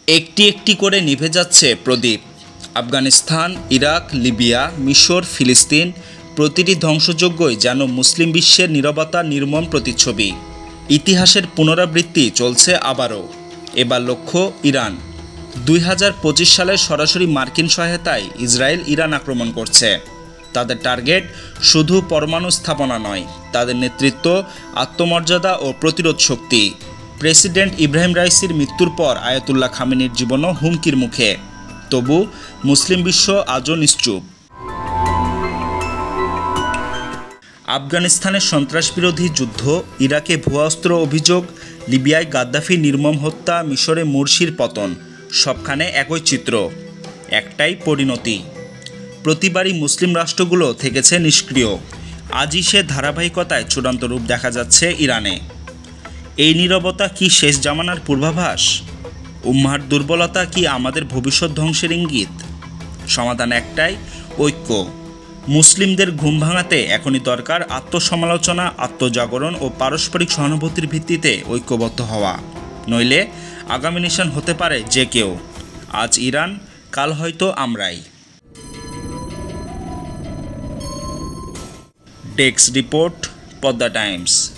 একটি একটি করে নিভে যাচ্ছে প্রদীপ। আফগানিস্তান, ইরাক, লিবিয়া, মিশর, ফিলিস্তিন প্রতিটি ধ্বংসযজ্ঞই যেন মুসলিম বিশ্বের নীরবতার নির্মম প্রতিচ্ছবি। ইতিহাসের পুনরাবৃত্তি চলছে আবারও। এবার লক্ষ্য ইরান। 2025 সালে সরাসরি মার্কিন সহায়তায় ইসরায়েল ইরান আক্রমণ করছে। তাদের টার্গেট শুধু পরমাণু স্থাপনা নয়, তাদের নেতৃত্ব, আত্মমর্যাদা ও প্রতিরোধ শক্তি। প্রেসিডেন্ট ইব্রাহিম রাইসির মৃত্যুর পর আয়াতুল্লাহ খামেনির জীবনও হুমকির মুখে। তবু মুসলিম বিশ্ব আজও নিশ্চুপ। আফগানিস্তানের সন্ত্রাসবিরোধী যুদ্ধ, ইরাকে ভুয়া অস্ত্র অভিযোগ, লিবিয়ায় গাদ্দাফির নির্মম হত্যা, মিশরে মুরসির পতন, সবখানে একই চিত্র, একটাই পরিণতি। প্রতিবারই মুসলিম রাষ্ট্রগুলো থেকেছে নিষ্ক্রিয়। আজই সে ধারাবাহিকতায় চূড়ান্ত রূপ দেখা যাচ্ছে ইরানে। এই নীরবতা কি শেষ জামানার পূর্বাভাস? উম্মাহর দুর্বলতা কি আমাদের ভবিষ্যৎ ধ্বংসের ইঙ্গিত? সমাধান একটাই, ঐক্য। মুসলিমদের ঘুম ভাঙাতে এখনই দরকার আত্মসমালোচনা, আত্মজাগরণ ও পারস্পরিক সহানুভূতির ভিত্তিতে ঐক্যবদ্ধ হওয়া। নইলে আগামী নিশান হতে পারে যে কেউ। আজ ইরান, কাল হয়তো আমরাই। Desk report, Padma Times.